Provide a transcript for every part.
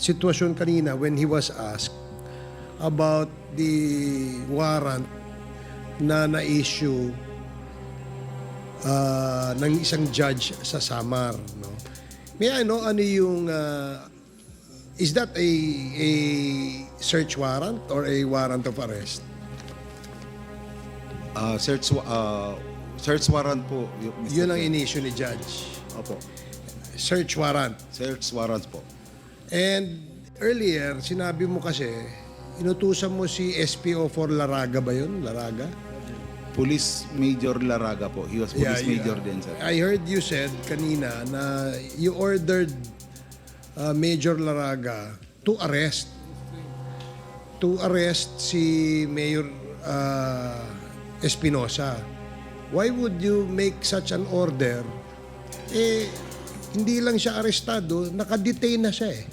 sitwasyon kanina when he was asked about the warrant na na-issue ng isang judge sa Samar. No? May I know ano yung... is that a search warrant or a warrant of arrest? Search warrant po. Mr. Yun ang Chair. in-issue ni judge. Opo. Search warrant. Search warrant po. And earlier, sinabi mo kasi, inutusan mo si SPO4 Laraga ba yun? Laraga? Police Major Laraga po. He was Police Major din, sir. I heard you said kanina na you ordered Major Laraga to arrest. To arrest si Mayor Espinosa. Why would you make such an order? Hindi lang siya arestado, nakadetain na siya eh.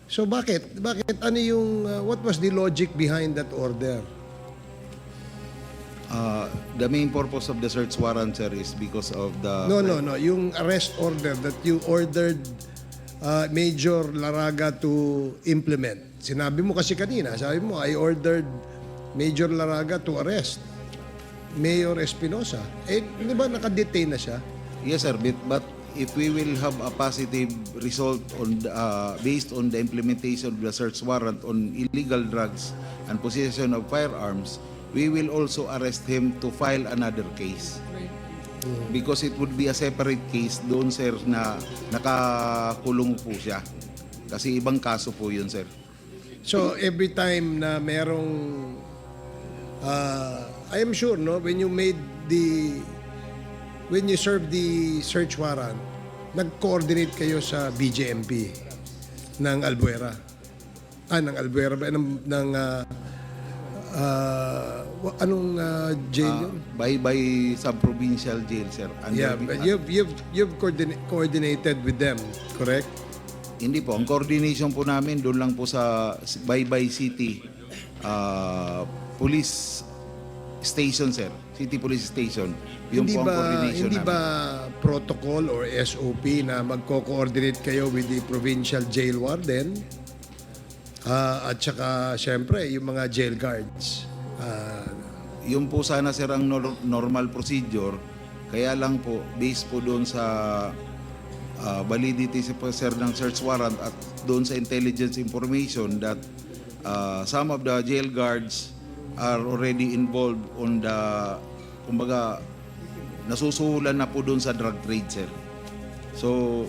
So bakit? Bakit ano yung, what was the logic behind that order? The main purpose of the search warrant, sir, is because of the... No. Yung arrest order that you ordered Major Laraga to implement. Sinabi mo kasi kanina, sabi mo, I ordered Major Laraga to arrest Mayor Espinosa. Di ba nakadetain na siya? Yes, sir. But if we will have a positive result on based on the implementation of the search warrant on illegal drugs and possession of firearms, we will also arrest him to file another case. Because it would be a separate case doon, sir, na nakakulong po siya. Kasi ibang kaso po yun, sir. So every time na merong I am sure no when you served the search warrant, nag-coordinate kayo sa BJMP ng Albuera. Ng Albuera ba anong jail yun? By sub-provincial jail, sir. Yeah, but you've coordinated with them, correct? Hindi po. Ang coordination po namin doon lang po sa Baybay City Police Station, sir. City Police Station. Yung po ang coordination hindi namin. ba protocol or SOP na magko-coordinate kayo with the provincial jail warden at saka syempre yung mga jail guards? Yung po sana, sir, ang normal procedure. Kaya lang po, based po doon sa validity, sir, ng search warrant at doon sa intelligence information that some of the jail guards are already involved on the, kumbaga, nasusuhulan na po doon sa drug trade, sir. So,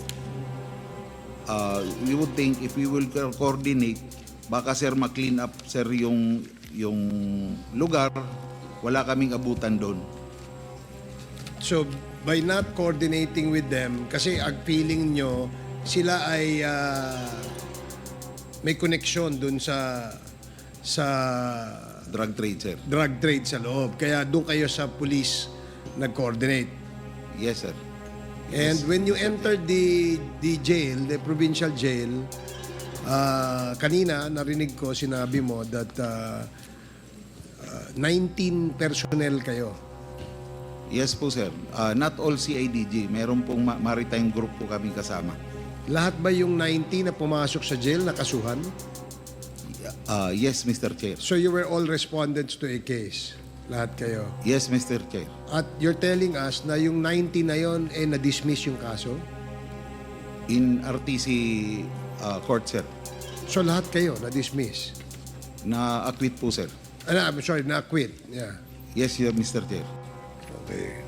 we would think if we will coordinate, baka, sir, ma-clean up, sir, yung lugar, wala kaming abutan doon. So, by not coordinating with them, kasi ang feeling nyo, sila ay may connection dun sa Drug trade, sir. drug trade sa loob. Kaya doon kayo sa police nag-coordinate. Yes, sir. And when you entered the jail, the provincial jail, kanina narinig ko, sinabi mo that 19 personnel kayo. Yes po, sir. Not all CIDG. Meron pong maritime group po kami kasama. Lahat ba yung 19 na pumasok sa jail nakasuhan? Yes, Mr. Chair. So you were all respondents to a case? Lahat kayo? Yes, Mr. Chair. At you're telling us na yung 90 na yon na-dismiss yung kaso? In RTC court, sir. So lahat kayo na-dismiss? Na-acquit po, sir. I'm sorry, na-acquit. Yeah. Yes, Mr. Chair. Okay.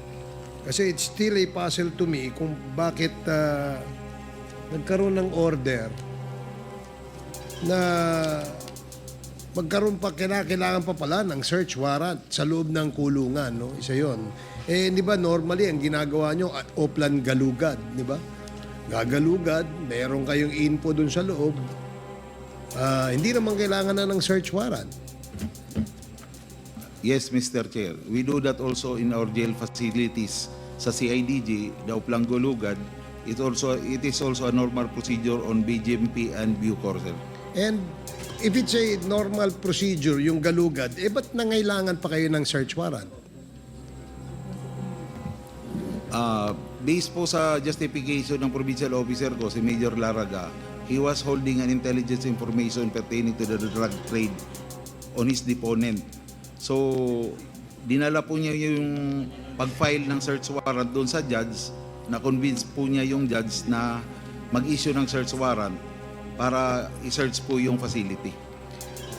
Kasi it's still a puzzle to me kung bakit nagkaroon ng order na magkaroon pa, kailangan pa pala ng search warrant sa loob ng kulungan, no? Isa yon. Di ba normally ang ginagawa nyo at Oplan Galugad, di ba? Gagalugad, meron kayong info dun sa loob. Hindi naman kailangan na ng search warrant. Yes, Mr. Chair. We do that also in our jail facilities sa CIDG, the Uplang Golugad. It is also a normal procedure on BJMP and Bucor, sir. And if it's a normal procedure, yung galugad, ba't nangailangan pa kayo ng search warrant? Based po sa justification ng provincial officer ko, si Major Laraga, he was holding an intelligence information pertaining to the drug trade on his deponent. So, dinala po niya yung pag-file ng search warrant doon sa judge, na-convince po niya yung judge na mag-issue ng search warrant para i-search po yung facility.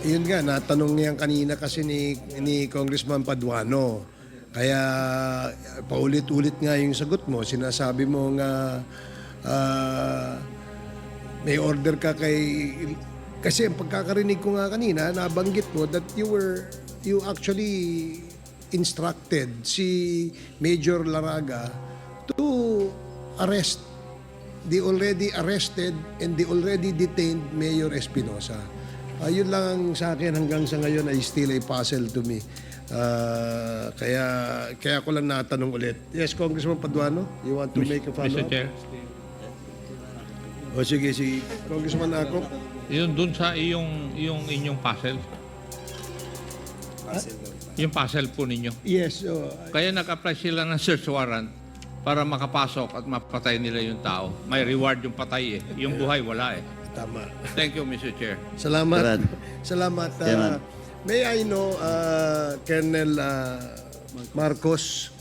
Yun nga, natanong niya kanina kasi ni Congressman Paduano. Kaya paulit-ulit nga yung sagot mo. Sinasabi mo nga may order ka kay... Kasi ang pagkakarinig ko nga kanina, nabanggit mo that you actually instructed si Major Laraga to arrest the already arrested and the already detained Mayor Espinosa. Yun lang ang sa akin hanggang sa ngayon ay still a puzzle to me. Kaya ko lang natanong ulit. Yes, Congressman Paduano, you want to make a follow-up? Mr. Chair, O sige, si Congressman Akop. yun dun sa inyong puzzle. Yung puzzle po ninyo. Yes, Kaya nag-apply sila ng search warrant para makapasok at mapatay nila yung tao. May reward yung patay eh. Yung buhay wala eh. tama. Thank you, Mr. Chair. Salamat. Chairman. Salamat. Chairman. May I know, Colonel Marcos,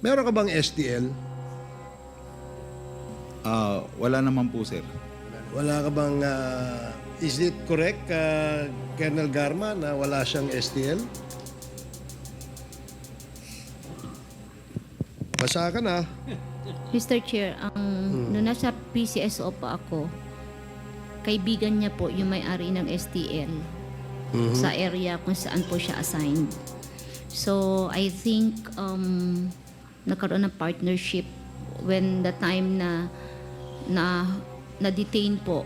meron ka bang STL? Wala naman po, sir. Wala ka bang, is it correct, Colonel Garma, na wala siyang STL? Basa ka na. Mr. Chair, nung nasa PCSO pa ako, kaibigan niya po yung may-ari ng STL sa area kung saan po siya assigned. So, I think nagkaroon ng partnership when the time na detain po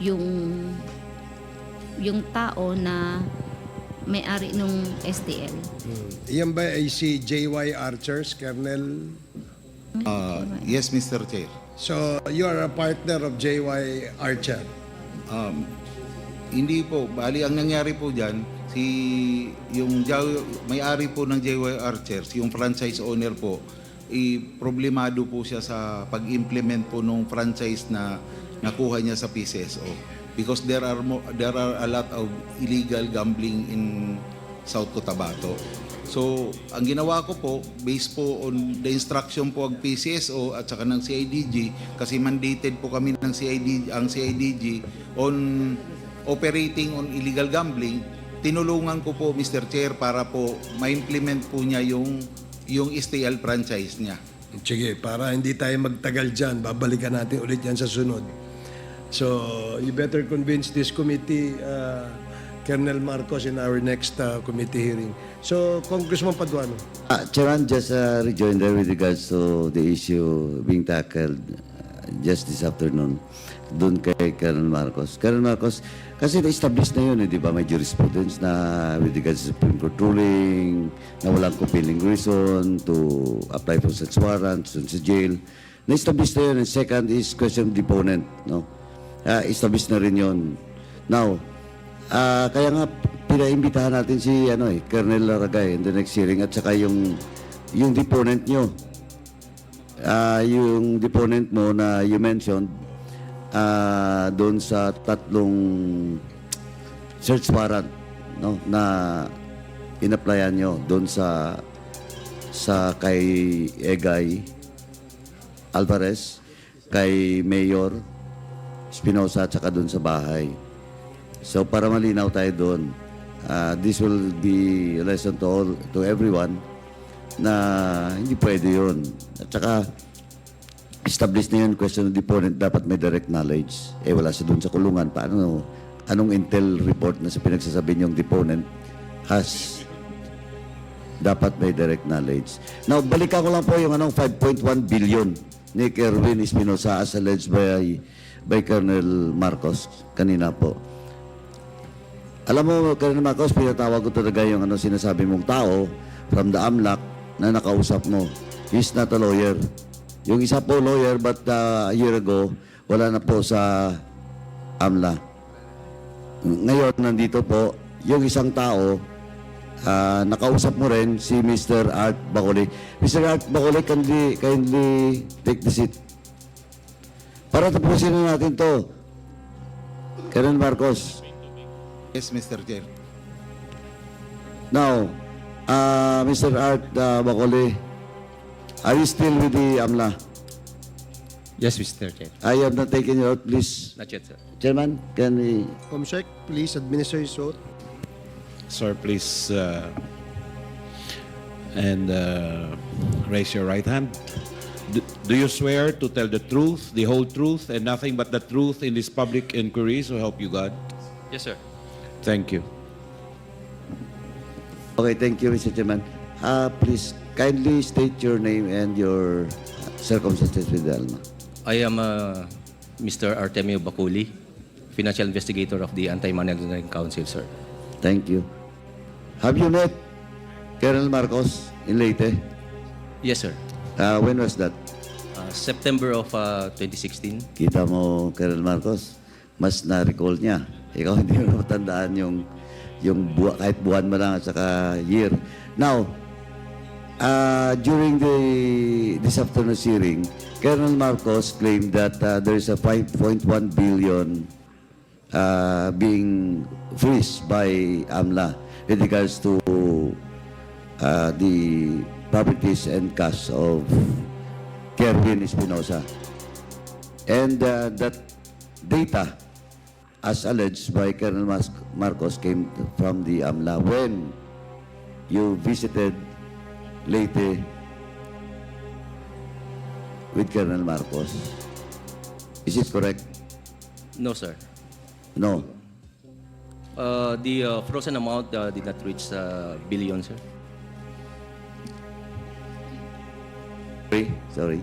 yung tao na may-ari nung STL. Yan ba ay si JY Archers, Colonel? Yes, Mr. Chair. So, you are a partner of JY Archer. Hindi po. Bali, ang nangyari po dyan, may-ari po ng JY Archers, yung franchise owner po, problemado po siya sa pag-implement po nung franchise na nakuha niya sa PCSO. Because there are a lot of illegal gambling in South Cotabato. So, ang ginawa ko po, based po on the instruction po ng PCSO at saka ng CIDG, kasi mandated po kami ng CIDG on operating on illegal gambling, tinulungan ko po, Mr. Chair, para po ma-implement po niya yung STL franchise niya. Sige, para hindi tayo magtagal dyan, babalikan natin ulit yan sa sunod. So, you better convince this committee, Colonel Marcos, in our next committee hearing. So, Congressman Paduano. Chairman, just a rejoinder with regards to the issue being tackled just this afternoon doon kay Colonel Marcos. Colonel Marcos, kasi na-establish na yun, di ba? May jurisprudence na with regards to Supreme Court ruling, na walang compelling reason to apply for such warrants dun sa jail. Na-establish na yun. And second is question of deponent. No? Establish na rin yun. Now, kaya nga pinaimbitahan natin si Colonel Laragay in the next hearing at saka yung deponent nyo. Yung deponent mo na you mentioned doon sa tatlong search warrant, no, na in-applyan nyo doon sa kay Egay Alvarez, kay Mayor Espinosa at saka doon sa bahay. So para malinaw tayo doon, this will be a lesson to everyone na hindi pwede yun. At saka established na yun, question of deponent, dapat may direct knowledge. Wala siya doon sa kulungan. Paano, anong intel report na sa pinagsasabi niyong deponent has dapat may direct knowledge. Now, balikan ko lang po yung 5.1 billion ni Kerwin Espinosa as alleged by Colonel Marcos kanina po. Alam mo, Colonel Marcos, pinatawag ko talaga yung sinasabi mong tao from the AMLAC na nakausap mo. He's not a lawyer. Yung isa po lawyer, but a year ago, wala na po sa AMLA. Ngayon, nandito po, yung isang tao, nakausap mo rin si Mr. Art Bacolik. Mr. Art Bacolik, kindly take the seat. Para tapusin na natin to, Colonel Marcos. Yes, Mr. Chair. Now, Mr. Art Bacole, are you still with the AMLA? Yes, Mr. Chair. I have not taken you out, please. Not yet, sir. Chairman, can we... Comsec, please administer his oath. Sir, please raise your right hand. Do you swear to tell the truth, the whole truth, and nothing but the truth in this public inquiry, so help you God? Yes, sir. Thank you. Okay, thank you, Mr. Chairman. Please, kindly state your name and your circumstances with the ALMA. I am Mr. Artemio Baculi, Financial Investigator of the Anti-Money Laundering Council, sir. Thank you. Have you met Colonel Marcos in Leyte? Yes, sir. When was that? September of 2016. Kita mo, Colonel Marcos, mas na-recall niya. Ikaw hindi mo matandaan yung kahit buwan mo lang at saka year. Now, during this afternoon's hearing, Colonel Marcos claimed that there is a 5.1 billion being freezed by AMLA with regards to the properties and cash of Kerwin Espinosa. And that data, as alleged by Colonel Marcos, came from the AMLA when you visited Leyte with Colonel Marcos. Is it correct? No, sir. No. The frozen amount did not reach billion, sir. Sorry.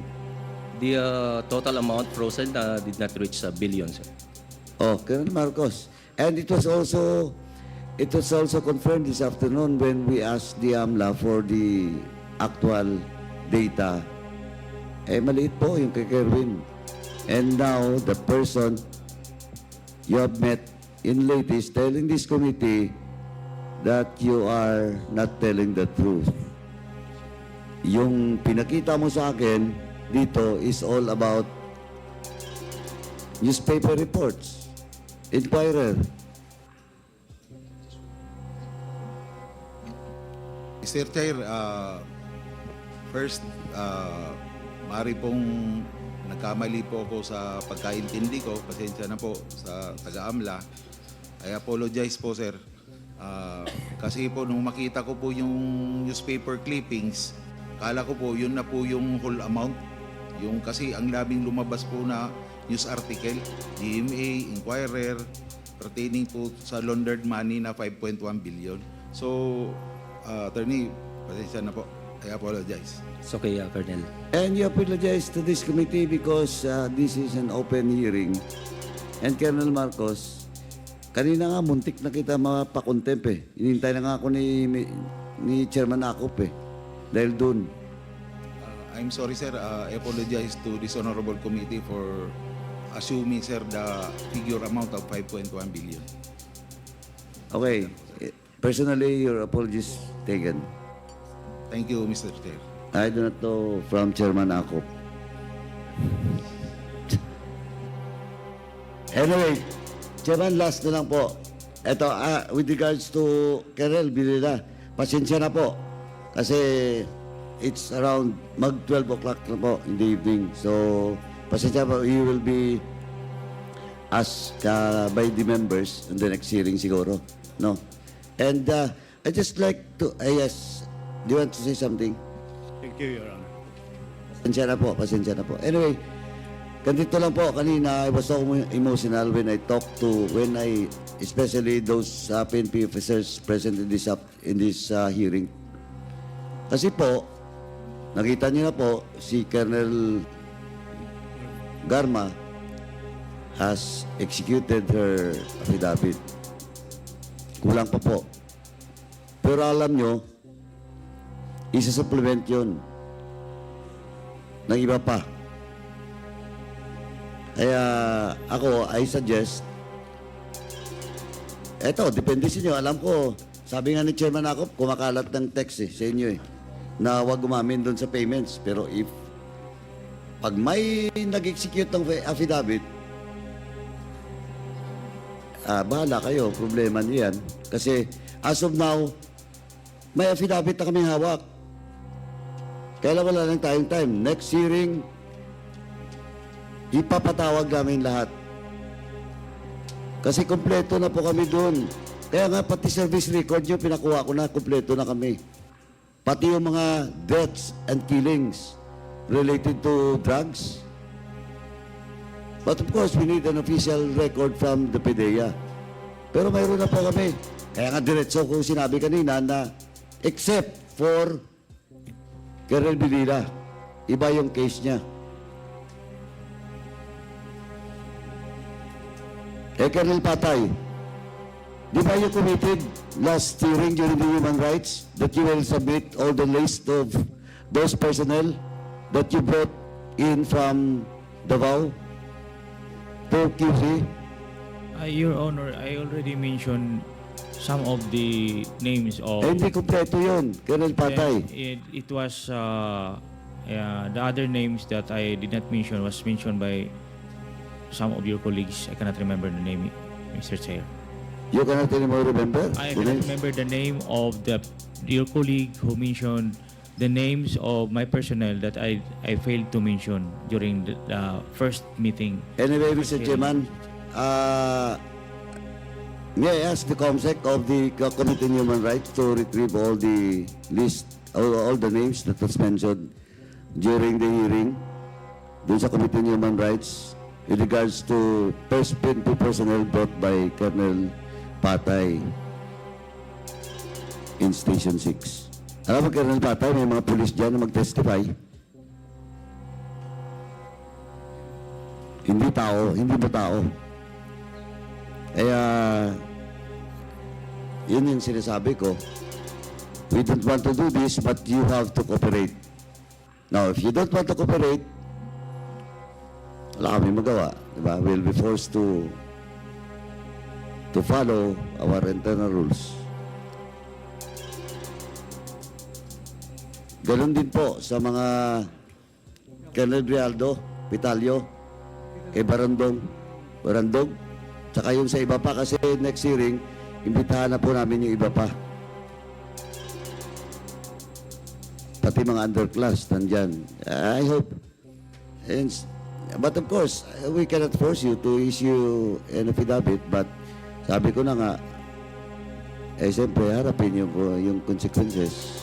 The total amount frozen did not reach billion, sir. Oh, Colonel Marcos. And it was also confirmed this afternoon when we asked the AMLA for the actual data. Eh, maliit po yung kay Kerwin. And now, the person you have met in Leyte is telling this committee that you are not telling the truth. Yung pinakita mo sa akin dito is all about newspaper reports, Inquirer. Mr. Chair, first, maaari pong nagkamali po ako sa pagkaintindi ko. Pasensya na po sa taga-AMLA. I apologize po, sir. Kasi po nung makita ko po yung newspaper clippings, kala ko po yun na po yung whole amount. Yung kasi ang labing lumabas po na news article, GMA, Inquirer, pertaining po sa laundered money na 5.1 billion. So, Attorney, pasensya na po. I apologize. It's okay, Colonel. And you apologize to this committee because this is an open hearing. And Colonel Marcos, kanina nga muntik na kita mapakontempt eh. Inintay na nga ako ni Chairman Akop eh. Dahil dun. I'm sorry, sir. I apologize to this honorable committee for assuming, sir, the figure amount of 5.1 billion. Okay. Personally, your apologies taken. Thank you, Mr. Chair. I do not know from Chairman Akop. Anyway, Chairman, last na lang po. Ito, with regards to Kerel Bilila, pasensya na po. Kasi it's around mag-12 o'clock na po in the evening. So, pasensya po, you will be asked by the members in the next hearing siguro. No? And I just like to, yes, do you want to say something? Thank you, Your Honor. Pasensya na po. Anyway, ganito lang po, kanina I was so emotional when I talked to, especially those PNP officers present in this hearing. Kasi po, nakita niyo na po, si Colonel Garma has executed her affidavit. Kulang pa po. Pero alam nyo, isa-supplement yun ng iba pa. Kaya ako, I suggest, eto, depende sa inyo. Alam ko, sabi nga ni Chairman Akop, kumakalat ng text sa inyo na huwag gumamin doon sa payments. Pero if Pag may nag-execute ng affidavit, bahala kayo, problema niyo yan. Kasi as of now, may affidavit na kaming hawak. Kaya wala lang tayong time. Next hearing, ipapatawag namin lahat. Kasi kompleto na po kami doon. Kaya nga pati service record nyo, pinakuha ko na, kompleto na kami. Pati yung mga deaths and killings related to drugs. But of course, we need an official record from the PDEA. Pero mayroon na po kami. Kaya nga diretso ko sinabi kanina na except for Colonel Bilila, iba yung case niya. Colonel Patay, di ba you committed last hearing during the human rights that you will submit all the list of those personnel that you brought in from Davao to QC? Your Honor, I already mentioned some of the names of... Hindi kompleto yun, Colonel Patay. It was the other names that I did not mention was mentioned by some of your colleagues. I cannot remember the name, Mr. Chair. You cannot anymore remember? I cannot remember the name of your colleague who mentioned the names of my personnel that I failed to mention during the first meeting. Anyway, Mr. Chairman, may I ask the COMSEC of the Committee on Human Rights to retrieve all the list, all the names that was mentioned during the hearing dun sa Committee on Human Rights with regards to first PNP personnel brought by Colonel Patay in Station 6. Alam mo, Colonel Patay, may mga pulis dyan na mag-testify. Hindi ba tao? Kaya, yun yung sinasabi ko. We don't want to do this, but you have to cooperate. Now, if you don't want to cooperate, wala kami magawa. Diba? We'll be forced to follow our internal rules. Ganon din po sa mga Colonel Rialdo, Vitalio, kay Barandong, tsaka yung sa iba pa kasi next hearing, imbitahan na po namin yung iba pa. Pati mga underclass nandyan. I hope. But of course, we cannot force you to issue an affidavit, but sabi ko na nga, siyempre, harapin yung consequences.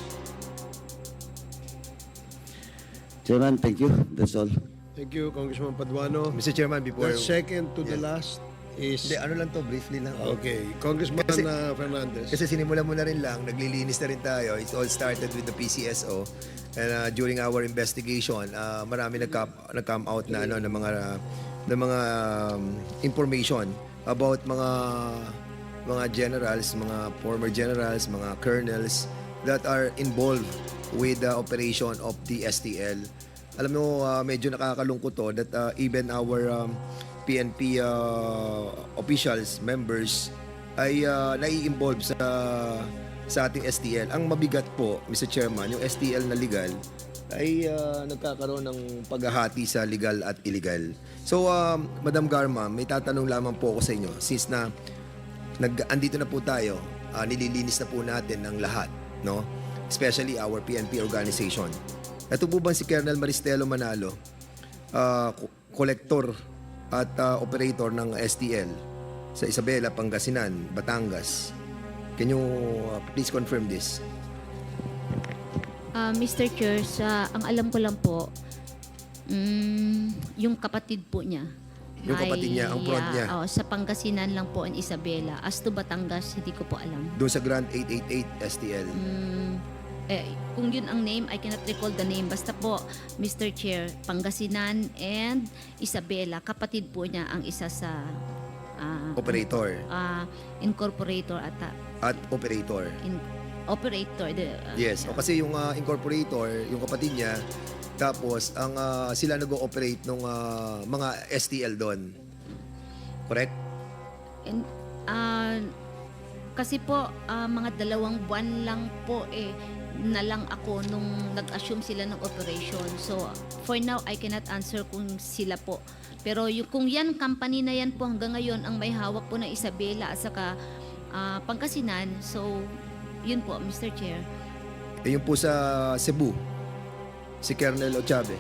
Chairman, thank you. That's all. Thank you, Congressman Paduano. Mr. Chairman, before... The second to the last is... Hindi, ano lang to, briefly lang. Okay, Congressman Kasi- Fernandez. Kasi sinimulan mo na rin lang, naglilinis na rin tayo. It all started with the PCSO. And during our investigation, marami nag-come out na ano ng mga information about mga generals, mga former generals, mga colonels that are involved with the operation of the STL. Alam mo, medyo nakakalungkot to that even our PNP officials, members, ay nai-involve sa ating STL. Ang mabigat po, Mr. Chairman, yung STL na legal ay nagkakaroon ng paghahati sa legal at illegal. So, Madam Garma, may tatanong lamang po ako sa inyo. Since na andito na po tayo, nililinis na po natin ang lahat, no? Especially our PNP organization. Ito po ba si Colonel Maristelo Manalo, collector at operator ng STL sa Isabela, Pangasinan, Batangas? Can you please confirm this? Mr. Chair, ang alam ko lang po, yung kapatid po niya. Yung kapatid niya, ang prod niya. Sa Pangasinan lang po in Isabela. As to Batangas, hindi ko po alam. Doon sa Grand 888 STL. Kung yun ang name, I cannot recall the name. Basta po, Mr. Chair, Pangasinan and Isabela, kapatid po niya ang isa sa Operator. incorporator ata. At operator. Operator. Yes. O kasi yung incorporator, yung kapatid niya, tapos ang sila nag-ooperate ng mga STL doon. Correct? And, Kasi po, mga 2 buwan lang po na lang ako nung nag-assume sila ng operation. So, for now, I cannot answer kung sila po. Pero kung yan, company na yan po hanggang ngayon ang may hawak po ng Isabela at saka Pangasinan. So, yun po, Mr. Chair. Yung po sa Cebu, si Colonel Ochabe.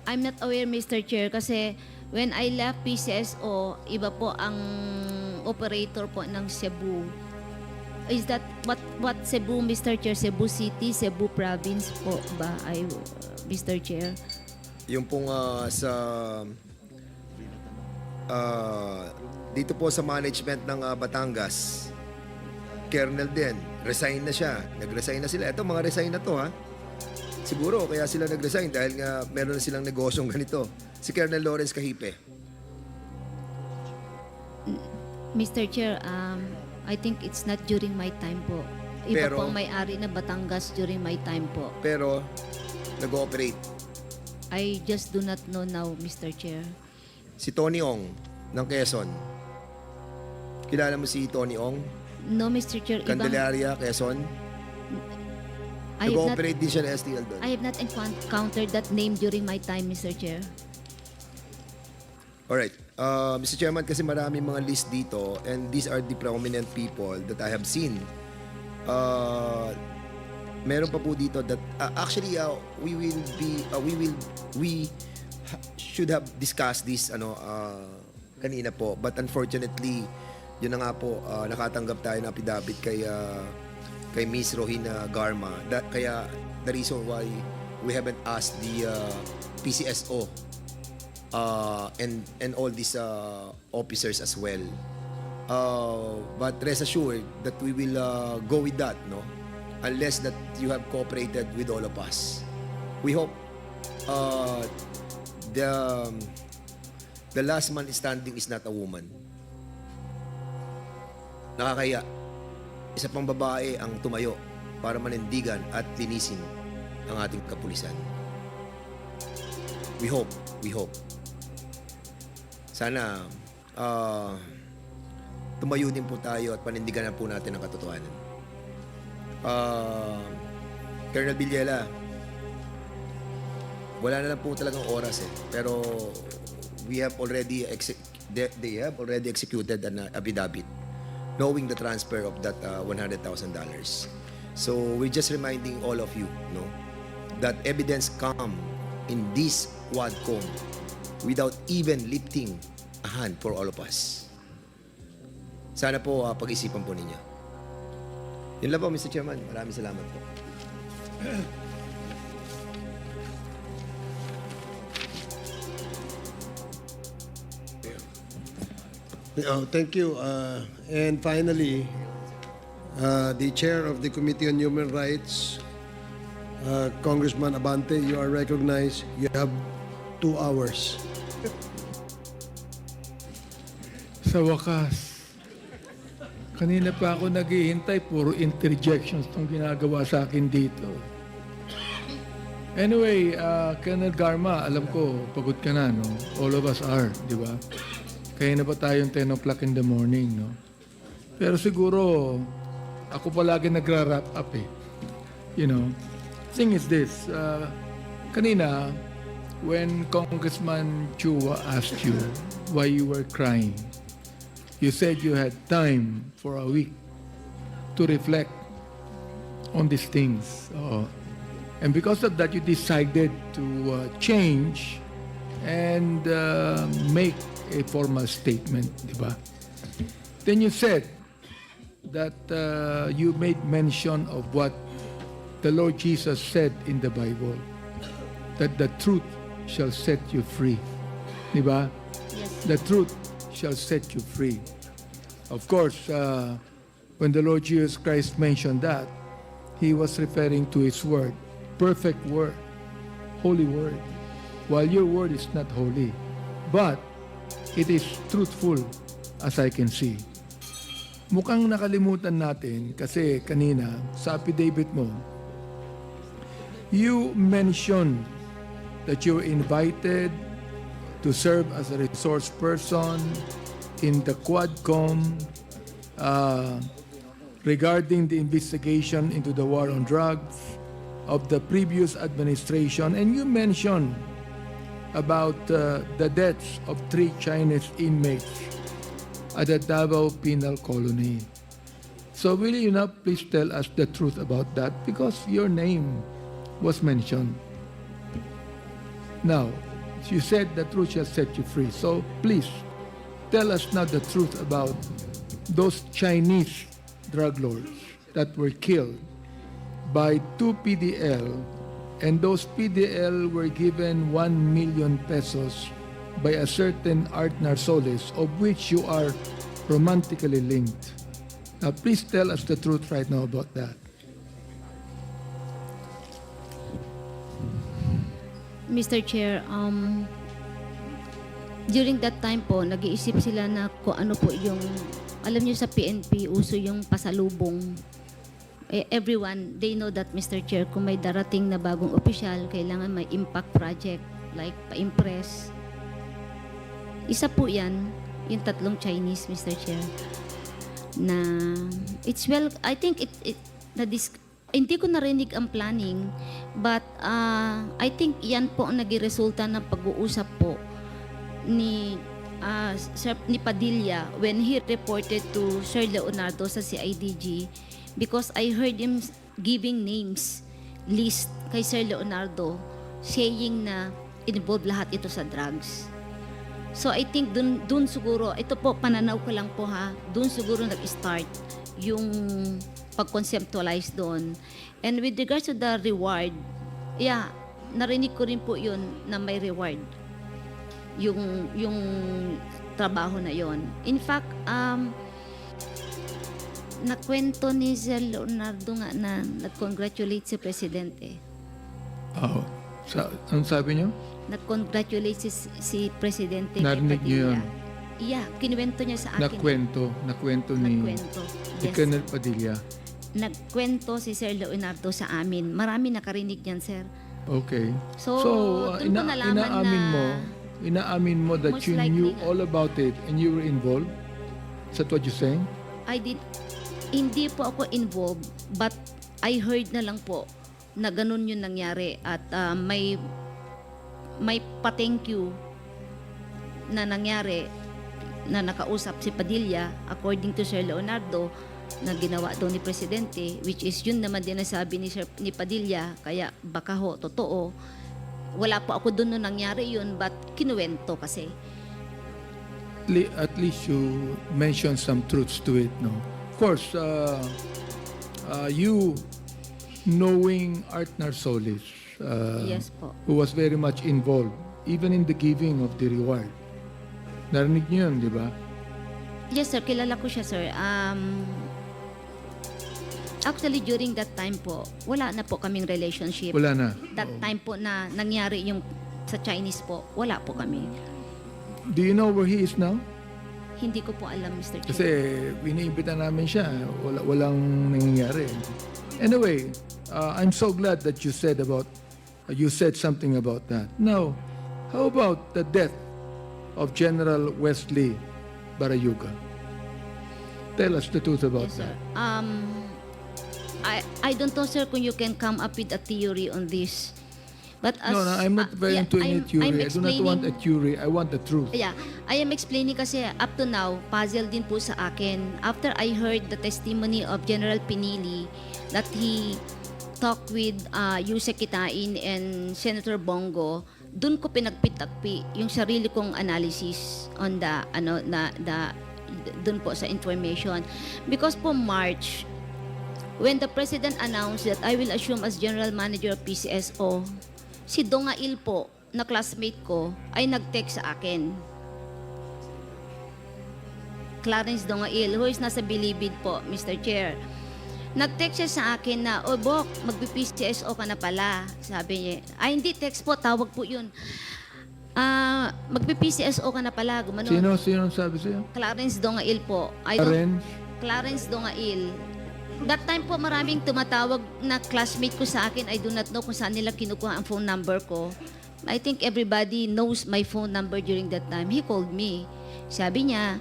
I'm not aware, Mr. Chair, kasi when I left PCSO, iba po ang operator po ng Cebu. Is that what Cebu, Mr. Chair? Cebu City, Cebu Province po ba, Mr. Chair? Yung pong dito po sa management ng Batangas, Colonel din, resign na siya. Nag-resign na sila. Ito, mga resign na to, ha? Siguro, kaya sila nag-resign dahil nga meron na silang negosyong ganito. Si Colonel Lawrence Cahipe. Mr. Chair, I think it's not during my time po. Iba Pero- po ang may-ari na Batangas during my time po. Pero, nag-ooperate. I just do not know now, Mr. Chair. Si Tony Ong ng Quezon. Kilala mo si Tony Ong? No, Mr. Chair. Candelaria, Quezon. I have not, Nag-ooperate din siya ng STL doon. I have not encountered that name during my time, Mr. Chair. Alright. Mr. Chairman, kasi maraming mga list dito and these are the prominent people that I have seen. Meron pa po dito that actually we should have discussed this kanina po, but unfortunately yun na nga po, nakatanggap tayo ng affidavit kay Miss Rohina Garma. Kaya the reason why we haven't asked the PCSO and all these officers as well. But rest assured that we will go with that, no? Unless that you have cooperated with all of us. We hope the last man standing is not a woman. Nakakaya. Isa pang babae ang tumayo para manindigan at linisin ang ating kapulisan. We hope. Sana tumayo din po tayo at panindigan na po natin ang katotohanan. Colonel Villela, wala na lang po talagang oras pero we have already they have already executed an affidavit knowing the transfer of that $100,000. So we're just reminding all of you, no, that evidence come in this Quadcom without even lifting a hand for all of us. Sana po pag-isipan po ninyo. Yun lang po, Mr. Chairman. Maraming salamat po. Thank you. And finally, the chair of the Committee on Human Rights, Congressman Abante, you are recognized. You have 2 hours. Sa wakas, kanina pa ako naghihintay, puro interjections itong ginagawa sa akin dito. Anyway, Colonel Garma, alam ko, pagod ka na, no? All of us are, di ba? Kaya na ba tayong 10 o'clock in the morning, no? Pero siguro, ako palagi nagra-wrap up You know? Thing is this, kanina, when Congressman Chua asked you why you were crying, you said you had time for a week to reflect on these things. And because of that, you decided to change and make a formal statement, di ba? Then you said that you made mention of what the Lord Jesus said in the Bible, that the truth shall set you free. Di ba? Yes. The truth shall set you free. Of course, when the Lord Jesus Christ mentioned that, He was referring to His word, perfect word, holy word, while your word is not holy. But it is truthful as I can see. Mukhang nakalimutan natin kasi kanina sa affidavit mo, you mentioned that you were invited to serve as a resource person in the Quadcom regarding the investigation into the war on drugs of the previous administration, and you mentioned about the deaths of 3 Chinese inmates at the Davao Penal Colony. So will you now please tell us the truth about that, because your name was mentioned. Now, you said the truth shall set you free. So please tell us now the truth about those Chinese drug lords that were killed by 2 PDL, and those PDL were given 1 million pesos by a certain Art Narsoles, of which you are romantically linked. Now, please tell us the truth right now about that. Mr. Chair, during that time po, nag-iisip sila na kung ano po yung, alam niyo sa PNP, uso yung pasalubong. Everyone, they know that, Mr. Chair, kung may darating na bagong opisyal, kailangan may impact project, like pa-impress. Isa po yan, yung 3 Chinese, Mr. Chair, na it's well, I think hindi ko narinig ang planning, but I think yan po ang naging resulta ng pag-uusap po ni Padilla when he reported to Sir Leonardo sa CIDG, because I heard him giving names list kay Sir Leonardo saying na involved lahat ito sa drugs. So I think dun siguro, ito po pananaw ko lang po ha, dun siguro nag-start yung pag-conceptualize doon. And with regards to the reward, yeah, narinig ko rin po yun na may reward yung trabaho na yon. In fact, nakwento ni Sir Leonardo nga na nag-congratulate si Presidente. Oh, ano sabi niyo? Nag-congratulate si Presidente Narinig niyo yun? Yeah, kinuwento niya sa akin. Nakwento ni Yes. Colonel Padilla. Nagkwento si Sir Leonardo sa amin. Marami nakarinig niyan, sir. Okay. So, doon ko nalaman inaamin mo that most you knew likely all about it and you were involved? Is that what you're saying? Hindi po ako involved, but I heard na lang po na ganun yung nangyari at may pa-thank you na nangyari na nakausap si Padilla according to Sir Leonardo na ginawa daw ni Presidente, which is yun naman din nasabi ni Padilla, kaya baka ho, totoo. Wala po ako doon nung nangyari yun, but kinuwento kasi. At least you mentioned some truths to it, no? Of course, you knowing Art Narsoles, Yes po. who was very much involved, even in the giving of the reward. Narinig niyo yun, di ba? Yes, sir. Kilala ko siya, sir. Actually, during that time po, wala na po kaming relationship. Wala na. That time po na nangyari yung sa Chinese po, wala po kami. Do you know where he is now? Hindi ko po alam, Mr. Chair. Kasi iniimbita namin siya. Walang nangyayari. Anyway, I'm so glad that you said something about that. Now, how about the death of General Wesley Barayuga? Tell us the truth about Yes, sir. that. I don't know, sir, kung you can come up with a theory on this. But as, No, I'm not very into any theory. I do not want a theory. I want the truth. Yeah, I am explaining kasi up to now, puzzle din po sa akin. After I heard the testimony of General Pinili that he talked with Yusek Kitain and Senator Bongo, dun ko pinagpitakpi yung sarili kong analysis on dun po sa information. Because po March, when the President announced that I will assume as General Manager of PCSO, si Dongail po, na classmate ko, ay nag-text sa akin. Clarence Dongail, who is nasa Bilibid po, Mr. Chair. Nag-text siya sa akin na, "Oh, Bok, magpi-PCSO ka na pala." Sabi niya. Ay, hindi, text po, tawag po yun. Magpi-PCSO ka na pala, gumano. Sino sabi sa'yo? Clarence Dongail po. Clarence Dongail. That time po maraming tumatawag na classmate ko sa akin. I do not know kung saan nila kinukuha ang phone number ko. I think everybody knows my phone number during that time. He called me. Sabi niya,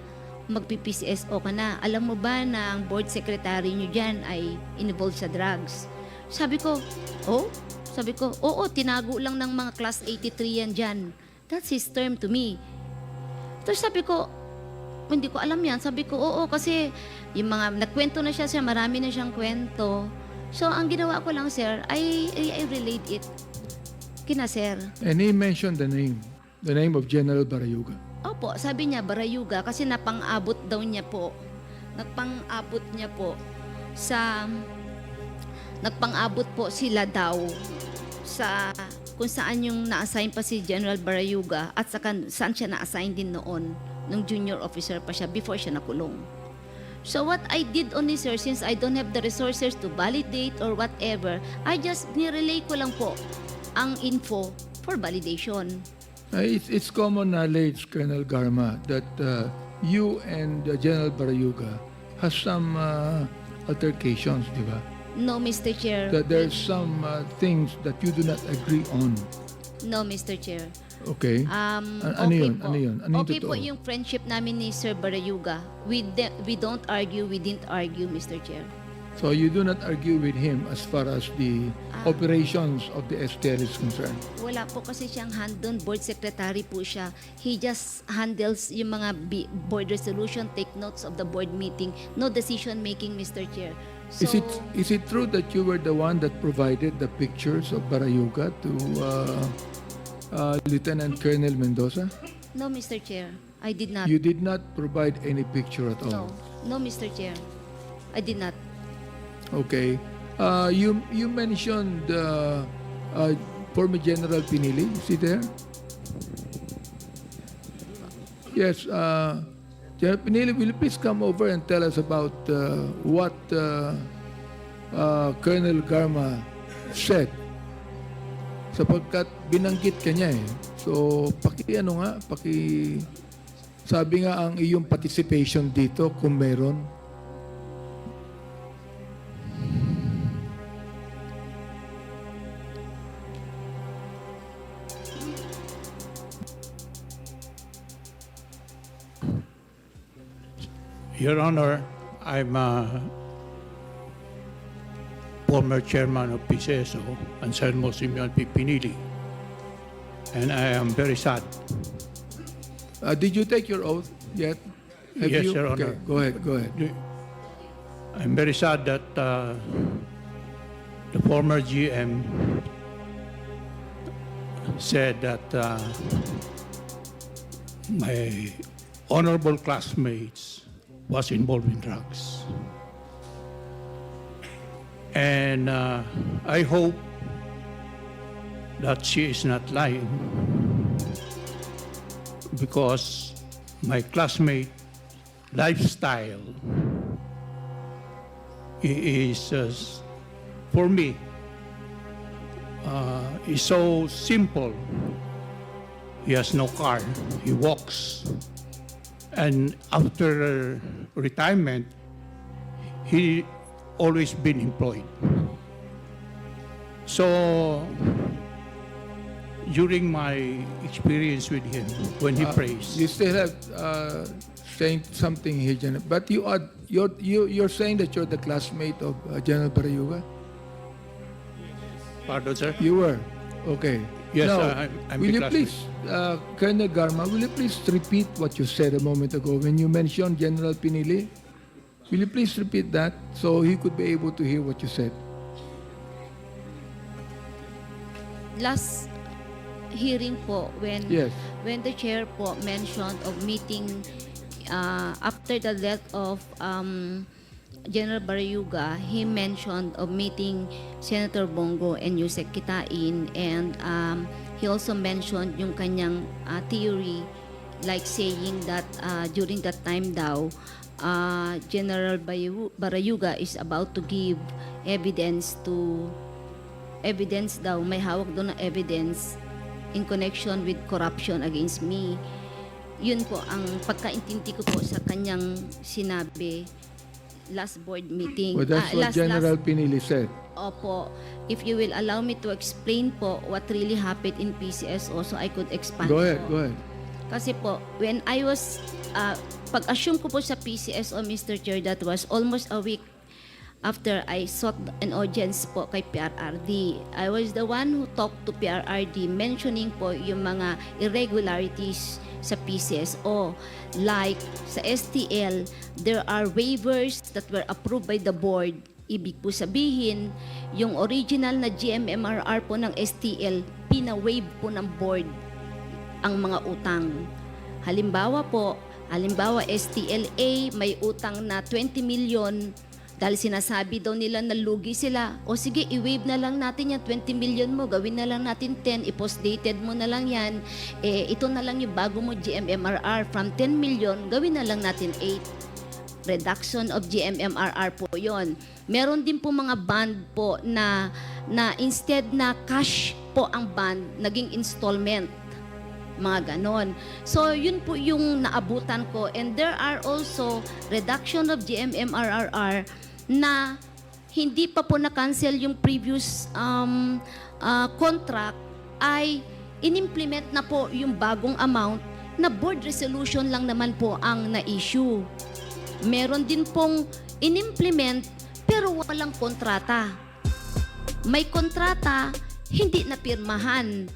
magpi-PCSO ka na. Alam mo ba na ang board secretary nyo dyan ay involved sa drugs? Sabi ko, oh? Sabi ko, oo, tinago lang ng mga class 83 yan dyan. That's his term to me. Tapos sabi ko, hindi ko alam yan. Sabi ko, oo, kasi yung mga, nagkwento na siya, marami na siyang kwento. So, ang ginawa ko lang, sir, I relate it kina sir. And he mentioned the name of General Barayuga. Opo, sabi niya, Barayuga, kasi napang-abot daw niya po. Nagpang-abot niya po sa, nagpang-abot po sila daw sa kung saan yung na-assign pa si General Barayuga at saan siya na-assign din noon nung junior officer pa siya before siya nakulong. So what I did only, sir, since I don't have the resources to validate or whatever, I just nirelay ko lang po ang info for validation. It's common knowledge, Colonel Garma, that you and General Barayuga has some altercations, di ba? No, Mr. Chair. That there's some things that you do not agree on. No, Mr. Chair. Okay. Ano yun? po. Ano yun? Ano yung Okay po totoo? yung friendship namin ni Sir Barayuga. We don't argue, we didn't argue, Mr. Chair. So you do not argue with him as far as the operations of the STL is concerned? Wala po kasi siyang hand doon. Board secretary po siya. He just handles yung mga board resolution, take notes of the board meeting. No decision making, Mr. Chair. So, Is it true that you were the one that provided the pictures of Barayuga to Lieutenant Colonel Mendoza? no, Mr. Chair. I did not. You did not provide any picture at all? No, Mr. Chair. I did not. Okay. You mentioned former General Pinili. Is he there? Yes. General Pinili, will you please come over and tell us about what Colonel Garma said? Sapagkat binanggit ka niya eh. So, sabi nga ang iyong participation dito kung meron. Your Honor, I'm a former chairman of PCSO, Anselmo Simeon P. Pinili, and I am very sad. Did you take your oath yet? Have Yes, you? Your Okay, Honor. go ahead. I'm very sad that the former GM said that my honorable classmates was involved in drugs. And I hope that she is not lying, because my classmate lifestyle is, for me, is so simple. He has no car, he walks. And after retirement, he always been employed. So, during my experience with him, when he prays, You still have saying something here, General. But you're saying that you're the classmate of General Barayuga? pardon, sir? You were? Okay. Yes, Now, I'm will the you classmate. please, Colonel Garma, will you please repeat what you said a moment ago when you mentioned General Pinili? Will you please repeat that so he could be able to hear what you said? Last hearing po, when Yes. when the chair po mentioned of meeting after the death of General Barayuga, he mentioned of meeting Senator Bongo and Yusek Kitain, and he also mentioned yung kanyang theory, like saying that during that time daw, General Barayuga is about to give evidence daw, may hawak doon na evidence in connection with corruption against me. Yun po ang pagkaintindi ko po sa kanyang sinabi last board meeting. Well, that's what General Pinili said. Opo. If you will allow me to explain po what really happened in PCSO so I could expand Go ahead, po. go ahead. Kasi po, when I was, pag-assume ko po sa PCSO, Mr. Chair, that was almost a week after I sought an audience po kay PRRD. I was the one who talked to PRRD mentioning po yung mga irregularities sa PCSO. Like sa STL, there are waivers that were approved by the board. Ibig po sabihin, yung original na GMMRR po ng STL, pina-waive po ng board ang mga utang. Halimbawa STLA may utang na 20 million dahil sinasabi daw nila na lugi sila. O sige, i-waive na lang natin yung 20 million mo, gawin na lang natin 10, i-post-dated mo na lang yan. Ito na lang yung bago mo GMMRR. From 10 million, gawin na lang natin 8. Reduction of GMMRR po yon. Meron din po mga bond po na instead na cash po ang bond, naging installment. Mga ganon. So, yun po yung naabutan ko. And there are also reduction of GMMRR na hindi pa po na-cancel yung previous contract ay in-implement na po yung bagong amount na board resolution lang naman po ang na-issue. Meron din pong in-implement pero walang kontrata. May kontrata, hindi napirmahan.